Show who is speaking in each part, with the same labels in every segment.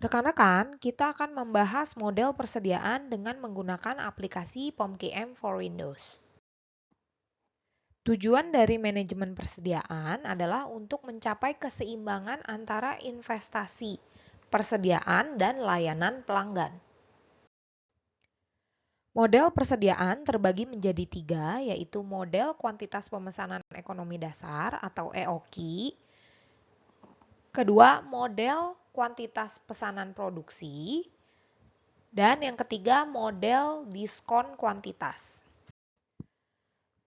Speaker 1: Rekan-rekan, kita akan membahas model persediaan dengan menggunakan aplikasi POMKM for Windows. Tujuan dari manajemen persediaan adalah untuk mencapai keseimbangan antara investasi, persediaan, dan layanan pelanggan. Model persediaan terbagi menjadi tiga, yaitu model kuantitas pemesanan ekonomi dasar atau EOKI, kedua model kuantitas pesanan produksi, dan yang ketiga model diskon kuantitas.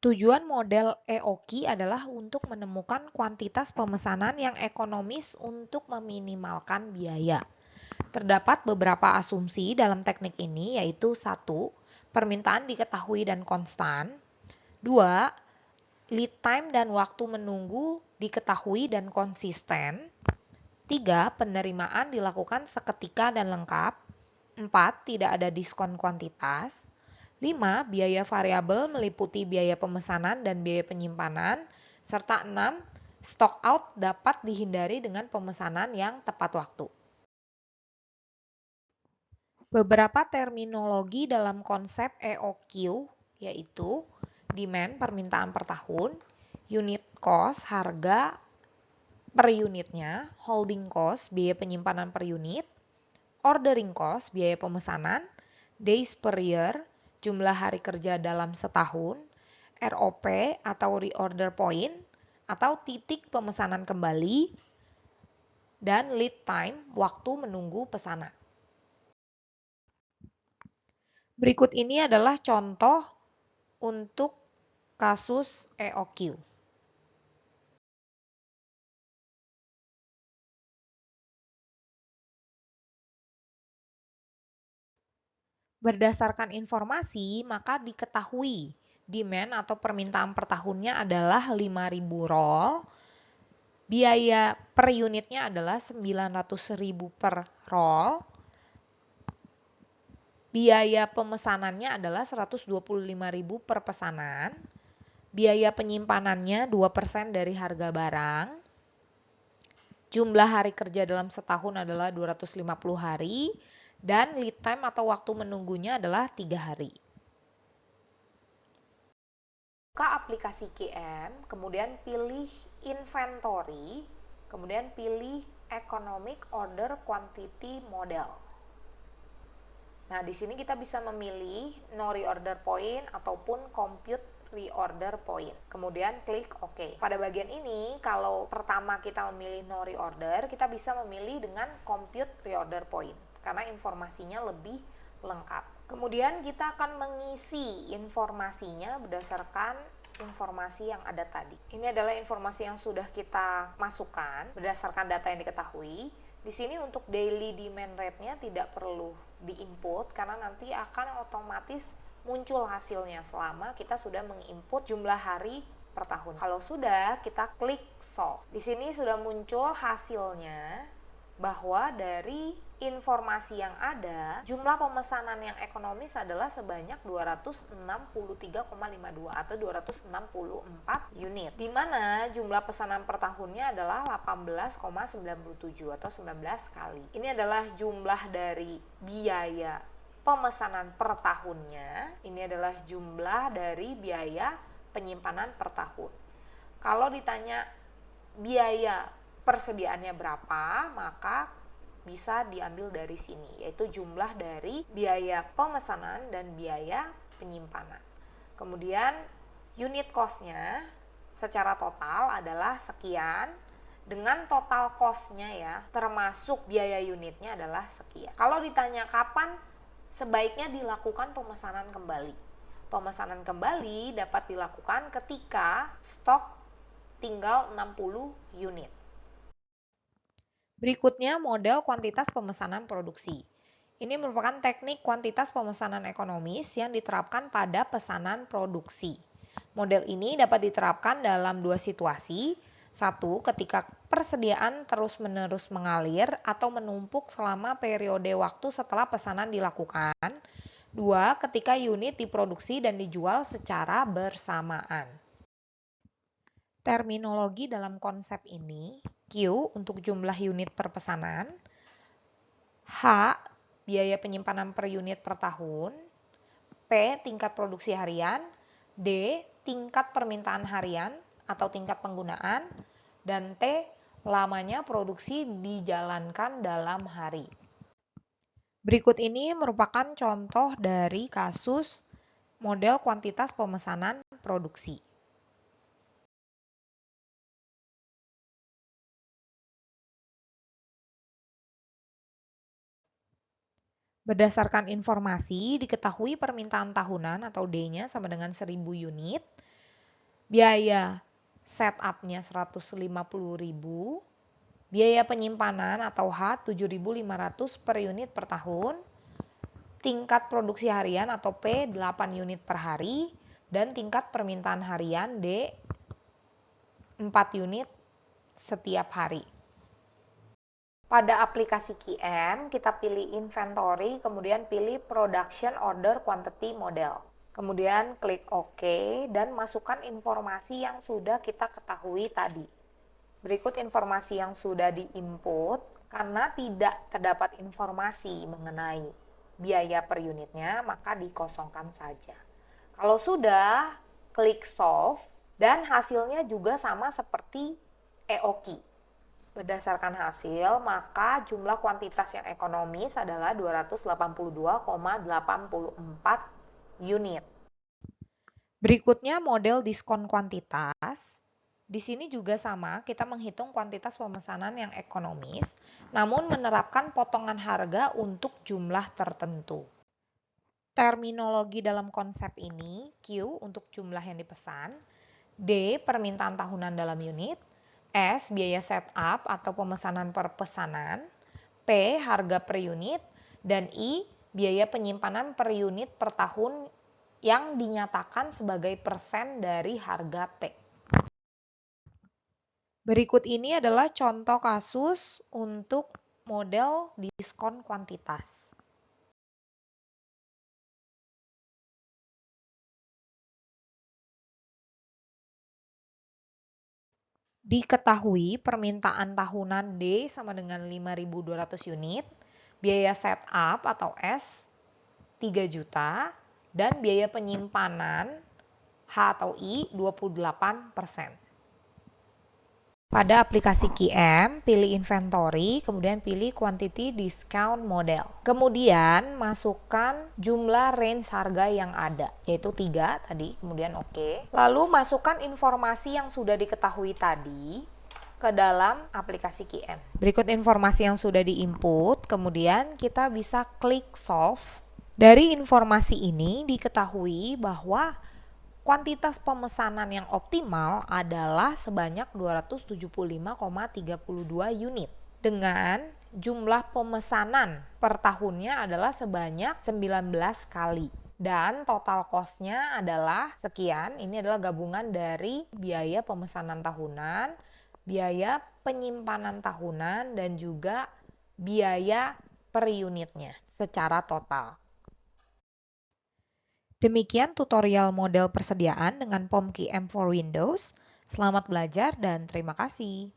Speaker 1: Tujuan model EOKI adalah untuk menemukan kuantitas pemesanan yang ekonomis untuk meminimalkan biaya. Terdapat beberapa asumsi dalam teknik ini, yaitu 1. Permintaan diketahui dan konstan. 2. Lead time dan waktu menunggu diketahui dan konsisten. 3. Penerimaan dilakukan seketika dan lengkap. 4. Tidak ada diskon kuantitas. 5. Biaya variabel meliputi biaya pemesanan dan biaya penyimpanan. Serta 6. Stock out dapat dihindari dengan pemesanan yang tepat waktu. Beberapa terminologi dalam konsep EOQ yaitu demand permintaan per tahun, unit cost harga per unitnya, holding cost biaya penyimpanan per unit, ordering cost biaya pemesanan, days per year jumlah hari kerja dalam setahun, ROP atau reorder point atau titik pemesanan kembali, dan lead time waktu menunggu pesanan. Berikut ini adalah contoh untuk kasus EOQ. Berdasarkan informasi, maka diketahui demand atau permintaan per tahunnya adalah 5.000 roll, biaya per unitnya adalah 900.000 per roll, biaya pemesanannya adalah 125.000 per pesanan, biaya penyimpanannya 2% dari harga barang, jumlah hari kerja dalam setahun adalah 250 hari, dan lead time atau waktu menunggunya adalah 3 hari. Buka aplikasi QM, kemudian pilih inventory, kemudian pilih economic order quantity model. Nah, di sini kita bisa memilih no reorder point ataupun compute reorder point. Kemudian klik OK. Pada bagian ini, kalau pertama kita memilih no reorder, kita bisa memilih dengan compute reorder point karena informasinya lebih lengkap. Kemudian kita akan mengisi informasinya berdasarkan informasi yang ada tadi. Ini adalah informasi yang sudah kita masukkan berdasarkan data yang diketahui. Di sini untuk daily demand rate-nya tidak perlu di-input karena nanti akan otomatis muncul hasilnya selama kita sudah menginput jumlah hari per tahun. Kalau sudah, kita klik solve. Di sini sudah muncul hasilnya bahwa dari informasi yang ada, jumlah pemesanan yang ekonomis adalah sebanyak 263,52 atau 264 unit. Di mana jumlah pesanan per tahunnya adalah 18,97 atau 19 kali. Ini adalah jumlah dari biaya pemesanan per tahunnya. Ini adalah jumlah dari biaya penyimpanan per tahun. Kalau ditanya biaya persediaannya berapa, maka bisa diambil dari sini, yaitu jumlah dari biaya pemesanan dan biaya penyimpanan. Kemudian unit cost-nya secara total adalah sekian, dengan total cost-nya ya, termasuk biaya unitnya adalah sekian. Kalau ditanya kapan sebaiknya dilakukan pemesanan kembali, pemesanan kembali dapat dilakukan ketika stok tinggal 60 unit. Berikutnya model kuantitas pemesanan produksi. Ini merupakan teknik kuantitas pemesanan ekonomis yang diterapkan pada pesanan produksi. Model ini dapat diterapkan dalam dua situasi. Satu, ketika persediaan terus-menerus mengalir atau menumpuk selama periode waktu setelah pesanan dilakukan. Dua, ketika unit diproduksi dan dijual secara bersamaan. Terminologi dalam konsep ini, Q untuk jumlah unit per pesanan, H. Biaya penyimpanan per unit per tahun. P. Tingkat produksi harian. D. Tingkat permintaan harian atau tingkat penggunaan. Dan T. Lamanya produksi dijalankan dalam hari. Berikut ini merupakan contoh dari kasus model kuantitas pemesanan produksi. Berdasarkan informasi, diketahui permintaan tahunan atau D-nya sama dengan 1000 unit. Biaya setup-nya 150.000. Biaya penyimpanan atau H 7.500 per unit per tahun. Tingkat produksi harian atau P 8 unit per hari. Dan tingkat permintaan harian D 4 unit setiap hari. Pada aplikasi QM, kita pilih inventory, kemudian pilih production order quantity model. Kemudian klik OK dan masukkan informasi yang sudah kita ketahui tadi. Berikut informasi yang sudah di-input, karena tidak terdapat informasi mengenai biaya per unitnya, maka dikosongkan saja. Kalau sudah, klik solve dan hasilnya juga sama seperti EOKI. Berdasarkan hasil, maka jumlah kuantitas yang ekonomis adalah 282,84 unit. Berikutnya model diskon kuantitas. Di sini juga sama, kita menghitung kuantitas pemesanan yang ekonomis, namun menerapkan potongan harga untuk jumlah tertentu. Terminologi dalam konsep ini, Q untuk jumlah yang dipesan, D permintaan tahunan dalam unit, S biaya setup atau pemesanan per pesanan, P harga per unit, dan I biaya penyimpanan per unit per tahun yang dinyatakan sebagai persen dari harga P. Berikut ini adalah contoh kasus untuk model diskon kuantitas. Diketahui permintaan tahunan D sama dengan 5.200 unit, biaya setup atau S 3 juta, dan biaya penyimpanan H atau I 28%. Pada aplikasi QM, pilih inventory, kemudian pilih quantity discount model. Kemudian masukkan jumlah range harga yang ada, yaitu 3 tadi, kemudian oke. Lalu masukkan informasi yang sudah diketahui tadi ke dalam aplikasi QM. Berikut informasi yang sudah diinput, kemudian kita bisa klik solve. Dari informasi ini diketahui bahwa kuantitas pemesanan yang optimal adalah sebanyak 275,32 unit dengan jumlah pemesanan per tahunnya adalah sebanyak 19 kali. Dan total cost-nya adalah sekian. Ini adalah gabungan dari biaya pemesanan tahunan, biaya penyimpanan tahunan, dan juga biaya per unitnya secara total. Demikian tutorial model persediaan dengan POM QM for Windows. Selamat belajar dan terima kasih.